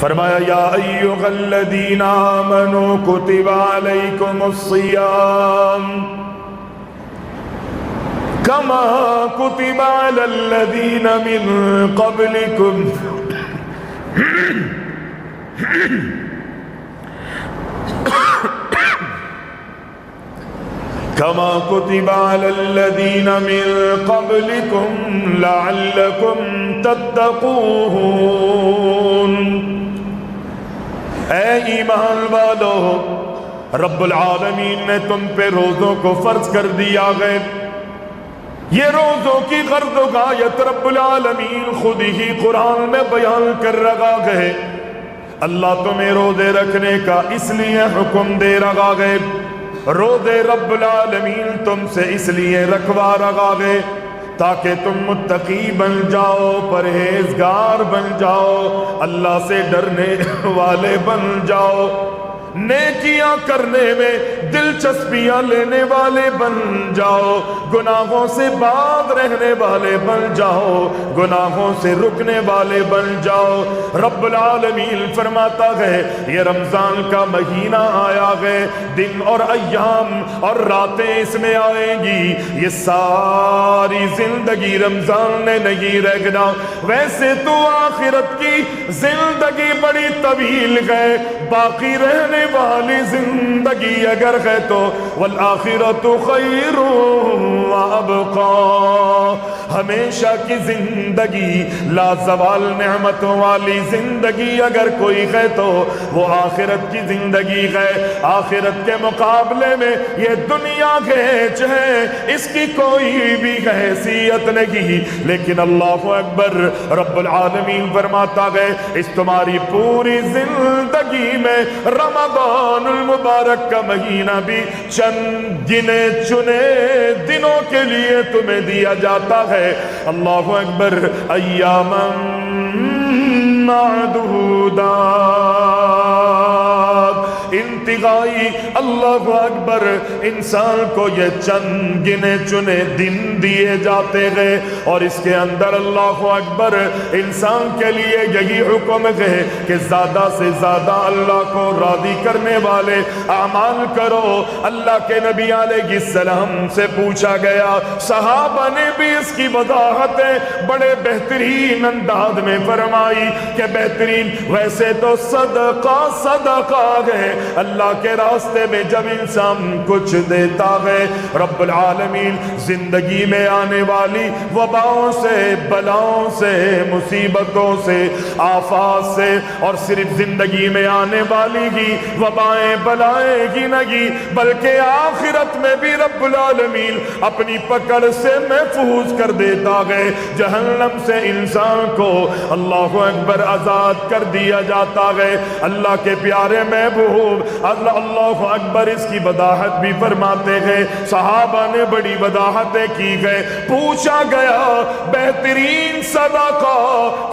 فرمایا یا ایھا الذین آمنوا کتب علیکم الصیام کما کتب علی الذین من قبلکم کما کتب علی الذین من قبلکم لعلکم تتقون۔ اے ایمان والو، رب العالمین نے تم پہ روزوں کو فرض کر دیا ہے۔ یہ روزوں کی غرض و غایت رب العالمین خود ہی قرآن میں بیان کر رہا ہے۔ اللہ تمہیں روزے رکھنے کا اس لیے حکم دے رہا ہے، روزے رب العالمین تم سے اس لیے رکھوا رہا ہے تاکہ تم متقی بن جاؤ، پرہیزگار بن جاؤ، اللہ سے ڈرنے والے بن جاؤ، نیکیاں کرنے میں دلچسپیاں لینے والے بن جاؤ، گناہوں سے باز رہنے والے بن جاؤ، گناہوں سے رکنے والے بن جاؤ۔ رب العالمین فرماتا ہے یہ رمضان کا مہینہ آیا ہے، دن اور ایام اور راتیں اس میں آئیں گی، یہ ساری زندگی رمضان نے نہیں رکھنا۔ ویسے تو آخرت کی زندگی بڑی طویل ہے، باقی رہنے والی زندگی اگر ہے تو والآخرۃ خیر وابقی، ہمیشہ کی زندگی، لا زوال نعمتوں والی زندگی اگر کوئی ہے تو وہ آخرت کی زندگی ہے۔ آخرت کے مقابلے میں یہ دنیا گیچ ہے، اس کی کوئی بھی حیثیت نہیں، لیکن اللہ اکبر، رب العالمین فرماتا ہے اس تمہاری پوری زندگی میں رمضان المبارک کا مہینہ بھی چند گنے چنے دنوں کے لیے تمہیں دیا جاتا ہے۔ اللہ اکبر، ایاما معدودات، انتہائی اللہ اکبر، انسان کو یہ چند گنے چنے دن دیے جاتے ہیں، اور اس کے اندر اللہ اکبر انسان کے لیے یہی حکم ہے کہ زیادہ سے زیادہ اللہ کو راضی کرنے والے اعمال کرو۔ اللہ کے نبی علیہ السلام سے پوچھا گیا، صحابہ نے بھی اس کی وضاحتیں بڑے بہترین انداز میں فرمائی کہ بہترین ویسے تو صدقہ صدقہ ہے، اللہ کے راستے میں جب انسان کچھ دیتا ہے، رب العالمین زندگی میں آنے والی وباؤں سے، بلاؤں سے، مصیبتوں سے، آفات سے، اور صرف زندگی میں آنے والی ہی وبائیں بلائیں ہی نہیں بلکہ آخرت میں بھی رب العالمین اپنی پکڑ سے محفوظ کر دیتا ہے۔ جہنم سے انسان کو اللہ اکبر آزاد کر دیا جاتا ہے۔ اللہ کے پیارے محبوب اللہ اکبر اس کی وضاحت بھی فرماتے ہیں، صحابہ نے بڑی وضاحتیں کی گئے۔ پوچھا گیا بہترین صدقہ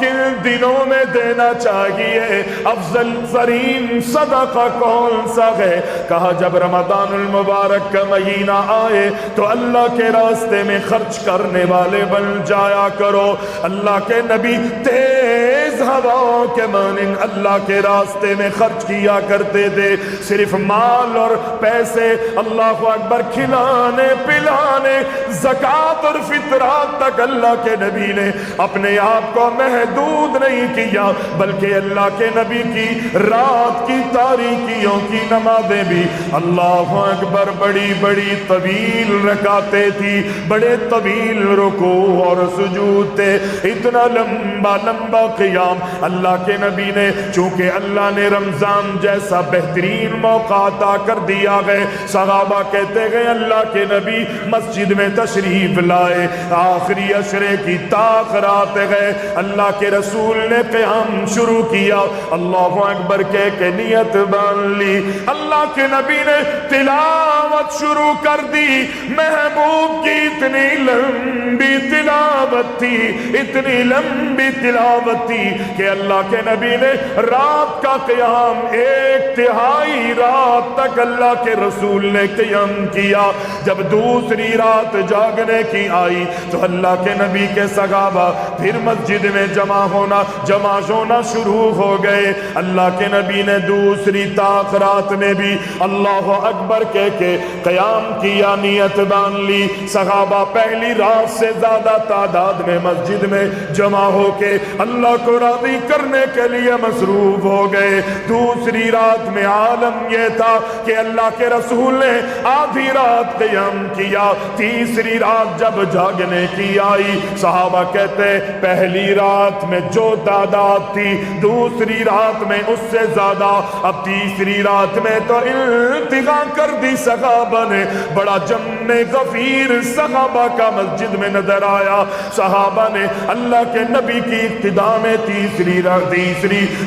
کن دنوں میں دینا چاہیے، افضل ترین صدقہ کون سا ہے؟ کہا جب رمضان المبارک کا مہینہ آئے تو اللہ کے راستے میں خرچ کرنے والے بن جایا کرو۔ اللہ کے نبی تیز ہواؤں کے مانند اللہ کے راستے میں خرچ کیا کرتے تھے، صرف مال اور پیسے اللہ اکبر کھلانے پلانے، زکوٰۃ اور فطرات تک اللہ کے نبی نے اپنے آپ کو محدود نہیں کیا، بلکہ اللہ کے نبی کی رات کی تاریکیوں کی نمازیں بھی اللہ اکبر بڑی بڑی طویل رکعتیں تھی، بڑے طویل رکوع اور سجود تھے، اتنا لمبا لمبا قیام اللہ کے نبی نے۔ چونکہ اللہ نے رمضان جیسا بہترین موقع عطا کر دیا ہے، صحابہ کہتے گئے اللہ کے نبی مسجد میں تشریف لائے، آخری عشرے کی تاخرات گئے، اللہ کے رسول نے قیام شروع کیا، اللہ اکبر کہہ کے نیت باندھ لی، اللہ کے نبی نے تلاوت شروع کر دی۔ محبوب کی اتنی لمبی تلاوت تھی، اتنی لمبی لمبی تلاوت تھی کہ اللہ کے نبی نے رات کا قیام 1/3 رات تک اللہ کے رسول نے قیام کیا. جب دوسری رات جاگنے کی آئی تو اللہ کے نبی کے صحابہ پھر مسجد میں جمع ہونا شروع ہو گئے. اللہ کے نبی نے دوسری طاق رات میں بھی اللہ اکبر کہہ کے قیام کیا, نیت باندھ لی. صحابہ پہلی رات سے زیادہ تعداد میں مسجد میں جمع ہو کے اللہ کو راضی کرنے کے لیے مصروف ہو گئے. دوسری رات میں عالم یہ تھا کہ اللہ کے رسول نے آدھی رات قیام کیا. تیسری رات جب جاگنے کی آئی صحابہ کہتے پہلی رات میں جو تعداد تھی دوسری رات میں اس سے زیادہ, اب تیسری رات میں تو انتہا کر دی صحابہ نے. بڑا جم غفیر صحابہ کا مسجد میں نظر آیا. صحابہ نے اللہ کے نبی کی ابتدا میں تیسری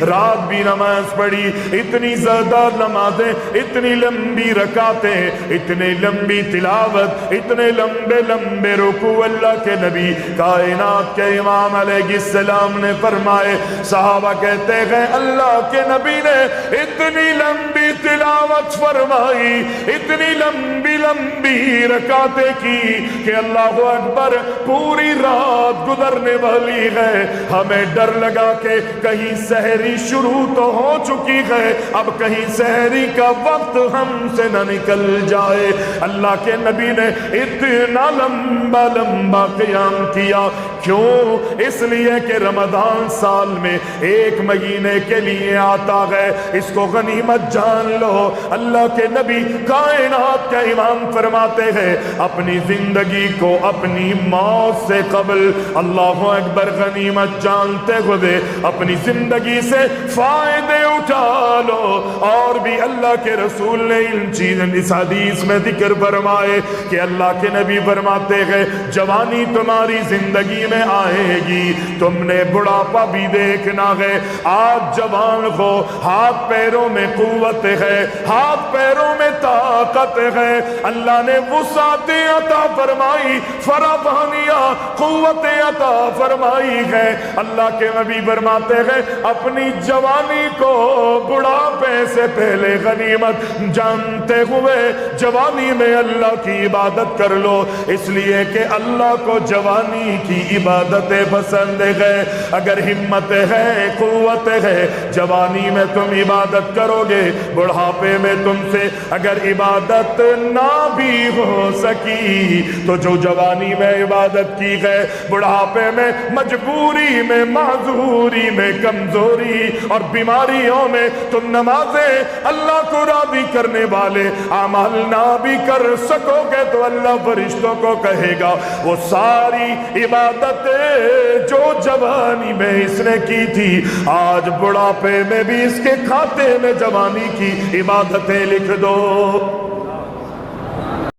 رات بھی نماز پڑھی. اتنی زیادہ نمازیں, اتنی لمبی رکعتیں, اتنی لمبی تلاوت, اتنے لمبے رکوع. اللہ کے نبی کائنات کے امام علیہ السلام نے فرمائے. صحابہ کہتے ہیں اللہ کے نبی نے اتنی لمبی تلاوت فرمائی, اتنی لمبی رکعتیں کی کہ اللہ اکبر پوری رات گزرنے والی ہے. ہمیں ڈر لگا کہ کہیں سحری شروع تو ہو چکی ہے, اب کہیں سحری کا وقت ہم سے نہ نکل جائے. اللہ کے نبی نے اتنا لمبا قیام کیا. کیوں؟ اس لیے کہ رمضان سال میں 1 مہینے کے لیے آتا ہے, اس کو غنیمت جان لو. اللہ کے نبی کائنات کا امام فرماتے ہیں اپنی زندگی کو اپنی موت سے قبل اللہ اکبر غنیمت جانتے ہوئے اپنی زندگی سے فائدے اٹھا لو. اور بھی اللہ کے رسول نے ان چیزیں اس حدیث میں ذکر فرمائے کہ اللہ کے نبی فرماتے ہیں جوانی تمہاری زندگی میں آئے گی, تم نے بڑھاپا بھی دیکھنا ہے. آج جوان ہو, ہاتھ پیروں میں قوت ہے, ہاتھ پیروں میں طاقت ہے, اللہ نے وسعتیں عطا فرمائی, فراوانیاں قوتیں عطا فرمائی ہے. اللہ کے نبی فرماتے ہیں اپنی جوانی کو بڑھاپے سے پہلے غنیمت جانتے ہوئے جوانی میں اللہ کی عبادت کر لو, اس لیے کہ اللہ کو جوانی کی عبادتیں پسند ہے. اگر ہمت ہے, قوت ہے, جوانی میں تم عبادت کرو گے, بڑھاپے میں تم سے اگر عبادت نہ بھی ہو سکی تو جو جوانی میں عبادت کی ہے بڑھاپے میں مجبوری میں, معذوری میں, کمزوری اور بیماریوں میں تم نمازیں اللہ کو راضی کرنے والے اعمال نہ بھی کر سکو گے تو اللہ فرشتوں کو کہے گا وہ ساری عبادتیں جو جوانی میں اس نے کی تھی آج بڑھاپے میں بھی اس کے کھاتے میں جوانی کی عبادتیں لکھ دو.